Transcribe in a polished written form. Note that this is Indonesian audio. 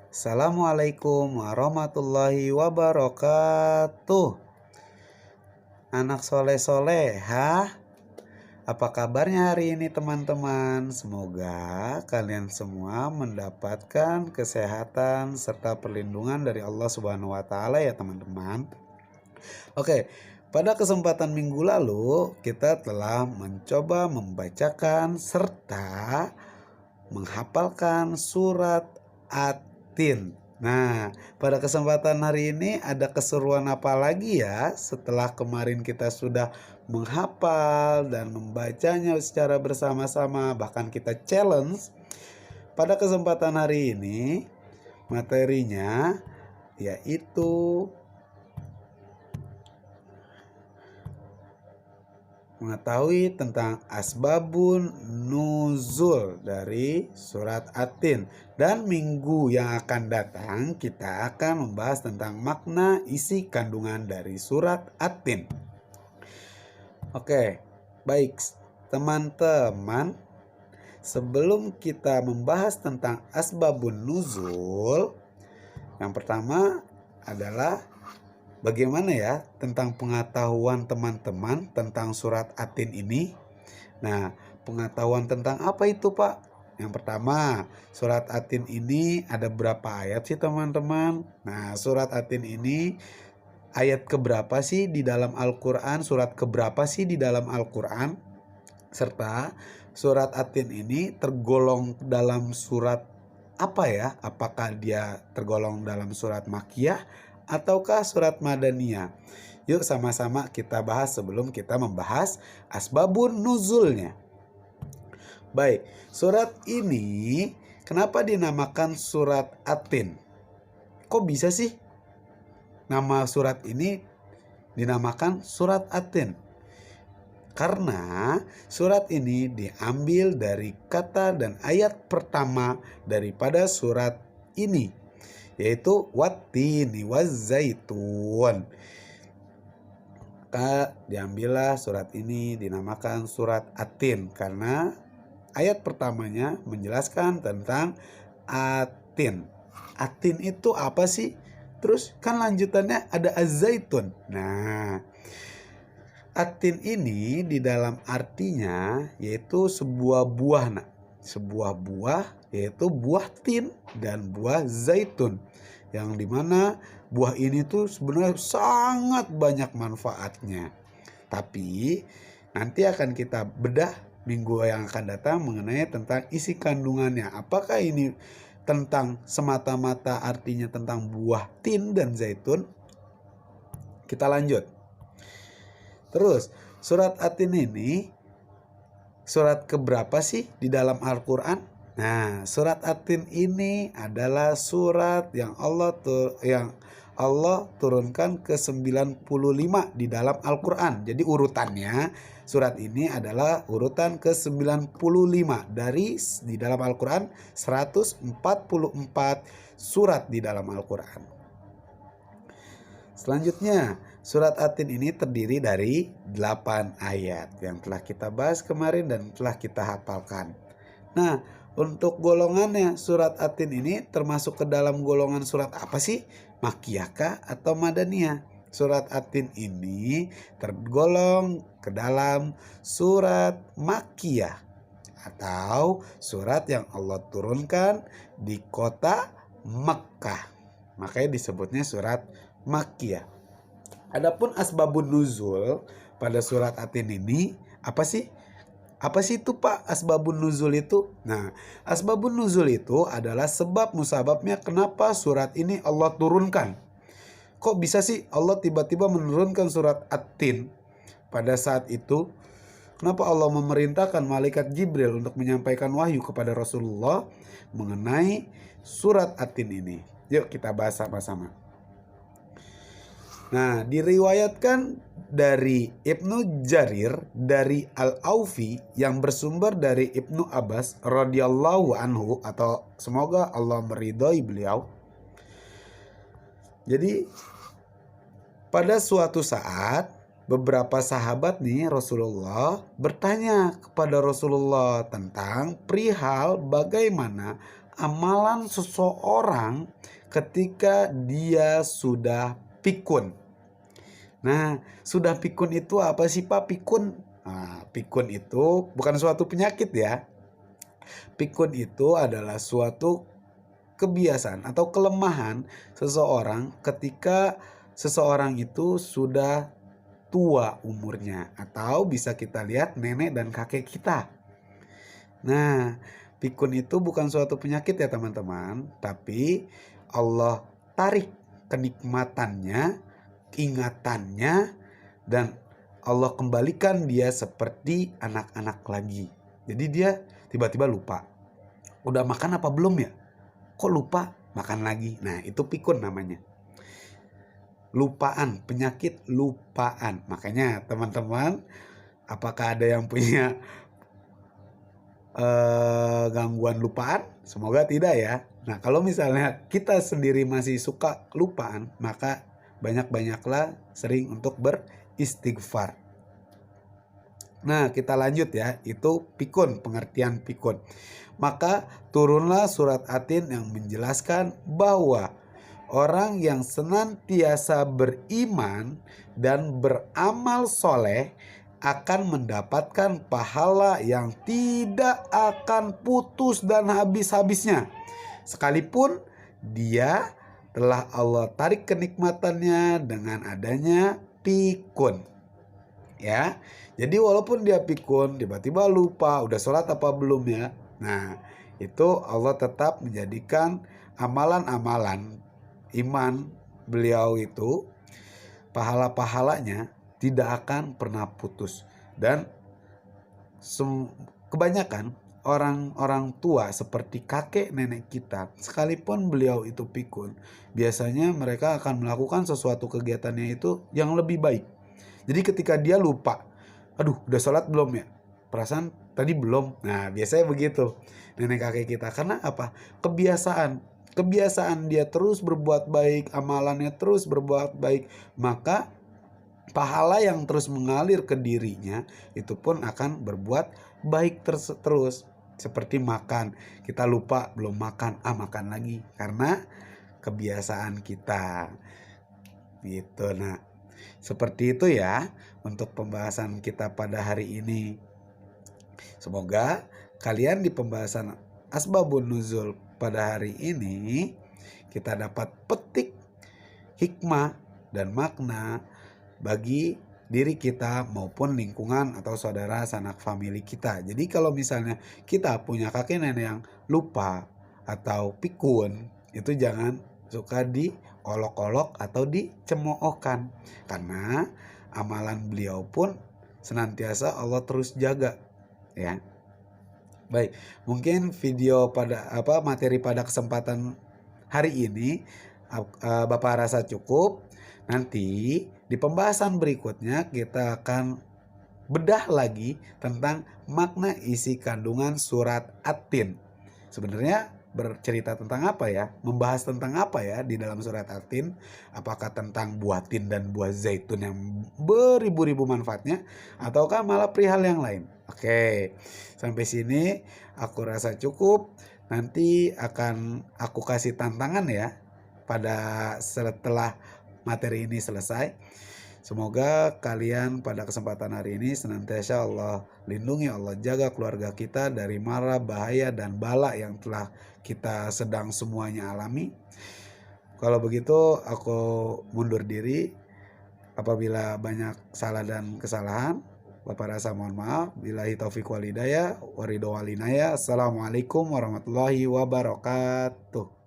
Assalamualaikum warahmatullahi wabarakatuh. Anak soleh-solehah, apa kabarnya hari ini teman-teman? Semoga kalian semua mendapatkan kesehatan serta perlindungan dari Allah Subhanahu wa taala ya teman-teman. Oke, pada kesempatan minggu lalu kita telah mencoba membacakan serta menghafalkan surat At-Tin. Nah, pada kesempatan hari ini ada keseruan apa lagi ya? Setelah kemarin kita sudah menghafal dan membacanya secara bersama-sama, bahkan kita challenge. Pada kesempatan hari ini materinya yaitu mengetahui tentang asbabun nuzul dari surat At-Tin. Dan minggu yang akan datang kita akan membahas tentang makna isi kandungan dari surat At-Tin. Oke, baik teman-teman, sebelum kita membahas tentang asbabun nuzul, yang pertama adalah bagaimana ya tentang pengetahuan teman-teman tentang surat At-Tin ini? Nah, pengetahuan tentang apa itu, Pak? Yang pertama, surat At-Tin ini ada berapa ayat sih, teman-teman? Nah, surat At-Tin ini ayat keberapa sih di dalam Al-Qur'an? Surat keberapa sih di dalam Al-Qur'an? Serta surat At-Tin ini tergolong dalam surat apa ya? Apakah dia tergolong dalam surat Makkiyah ataukah surat Madaniyah? Yuk sama-sama kita bahas sebelum kita membahas asbabun nuzulnya. Baik, surat ini kenapa dinamakan surat At-Tin? Kok bisa sih nama surat ini dinamakan surat At-Tin? Karena surat ini diambil dari kata dan ayat pertama daripada surat ini, yaitu wattini wazzaitun. Maka diambillah surat ini dinamakan surat At-Tin karena ayat pertamanya menjelaskan tentang At-Tin. At-Tin itu apa sih? Terus kan lanjutannya ada az-zaitun. Nah, At-Tin ini di dalam artinya yaitu sebuah buah, sebuah buah yaitu buah tin dan buah zaitun, yang dimana buah ini tuh sebenarnya sangat banyak manfaatnya. Tapi nanti akan kita bedah minggu yang akan datang mengenai tentang isi kandungannya. Apakah ini tentang semata-mata artinya tentang buah tin dan zaitun? Kita lanjut. Terus surat At-Tin ini surat keberapa sih di dalam Al-Qur'an? Nah, surat At-Tin ini adalah surat yang Allah turunkan ke 95 di dalam Al-Qur'an. Jadi urutannya surat ini adalah urutan ke 95 dari di dalam Al-Qur'an 144 surat di dalam Al-Qur'an. Selanjutnya, surat At-Tin ini terdiri dari 8 ayat yang telah kita bahas kemarin dan telah kita hafalkan. Nah, untuk golongannya surat At-Tin ini termasuk ke dalam golongan surat apa sih? Makkiyah kah atau Madaniyah? Surat At-Tin ini tergolong ke dalam surat Makkiyah atau surat yang Allah turunkan di kota Mekkah. Makanya disebutnya surat Makkiyah. Adapun asbabun nuzul pada surat At-Tin ini apa sih? Apa sih itu, Pak, asbabun nuzul itu? Nah, asbabun nuzul itu adalah sebab musababnya kenapa surat ini Allah turunkan. Kok bisa sih Allah tiba-tiba menurunkan surat At-Tin pada saat itu? Kenapa Allah memerintahkan malaikat Jibril untuk menyampaikan wahyu kepada Rasulullah mengenai surat At-Tin ini? Yuk kita bahas sama-sama. Nah, diriwayatkan dari Ibnu Jarir dari Al-Aufi yang bersumber dari Ibnu Abbas radhiyallahu anhu, atau semoga Allah meridhai beliau. Jadi pada suatu saat beberapa sahabat nih Rasulullah bertanya kepada Rasulullah tentang perihal bagaimana amalan seseorang ketika dia sudah pikun. Nah, sudah pikun itu apa sih Pak? Pikun. Nah, pikun itu bukan suatu penyakit ya. Pikun itu adalah suatu kebiasaan atau kelemahan seseorang ketika seseorang itu sudah tua umurnya, atau bisa kita lihat nenek dan kakek kita. Nah, pikun itu bukan suatu penyakit ya teman-teman, tapi Allah tarik kenikmatannya, ingatannya, dan Allah kembalikan dia seperti anak-anak lagi. Jadi dia tiba-tiba lupa. Udah makan apa belum ya? Kok lupa? Makan lagi. Nah, itu pikun namanya. Lupaan, penyakit lupaan. Makanya teman-teman, apakah ada yang punya gangguan lupaan? Semoga tidak ya. Nah, kalau misalnya kita sendiri masih suka lupaan, maka banyak-banyaklah sering untuk beristighfar. Nah, kita lanjut ya. Itu pikun, pengertian pikun. Maka turunlah surat Atin yang menjelaskan bahwa orang yang senantiasa beriman dan beramal soleh akan mendapatkan pahala yang tidak akan putus dan habis-habisnya. Sekalipun dia telah Allah tarik kenikmatannya dengan adanya pikun. Ya, jadi walaupun dia pikun, tiba-tiba lupa udah sholat apa belum ya. Nah, itu Allah tetap menjadikan amalan-amalan iman beliau itu, pahala-pahalanya tidak akan pernah putus. Dan kebanyakan orang-orang tua seperti kakek nenek kita, sekalipun beliau itu pikun, biasanya mereka akan melakukan sesuatu kegiatannya itu yang lebih baik. Jadi ketika dia lupa, aduh udah sholat belum ya? Perasaan tadi belum. Nah, biasanya begitu nenek kakek kita. Karena apa? Kebiasaan dia terus berbuat baik, amalannya terus berbuat baik, maka pahala yang terus mengalir ke dirinya itu pun akan berbuat baik terus. Seperti makan, kita lupa belum makan, makan lagi karena kebiasaan kita gitu. Nah, seperti itu ya untuk pembahasan kita pada hari ini. Semoga kalian di pembahasan Asbabun Nuzul pada hari ini kita dapat petik hikmah dan makna bagi diri kita maupun lingkungan atau saudara sanak famili kita. Jadi kalau misalnya kita punya kakek nenek yang lupa atau pikun, itu jangan suka diolok-olok atau dicemoohkan, karena amalan beliau pun senantiasa Allah terus jaga ya. Baik, mungkin video materi pada kesempatan hari ini Bapak rasa cukup. Nanti di pembahasan berikutnya kita akan bedah lagi tentang makna isi kandungan surat At-Tin. Sebenarnya bercerita tentang apa ya? Membahas tentang apa ya di dalam surat At-Tin? Apakah tentang buah tin dan buah zaitun yang beribu-ribu manfaatnya, ataukah malah perihal yang lain? Oke, sampai sini aku rasa cukup. Nanti akan aku kasih tantangan ya pada setelah materi ini selesai. Semoga kalian pada kesempatan hari ini senantiasa Allah lindungi, Allah jaga keluarga kita dari mara, bahaya, dan bala yang telah kita sedang semuanya alami. Kalau begitu aku mundur diri. Apabila banyak salah dan kesalahan, Bapak rasa mohon maaf. Billahi taufiq wal hidayah, waridho wal inayah. Assalamualaikum warahmatullahi wabarakatuh.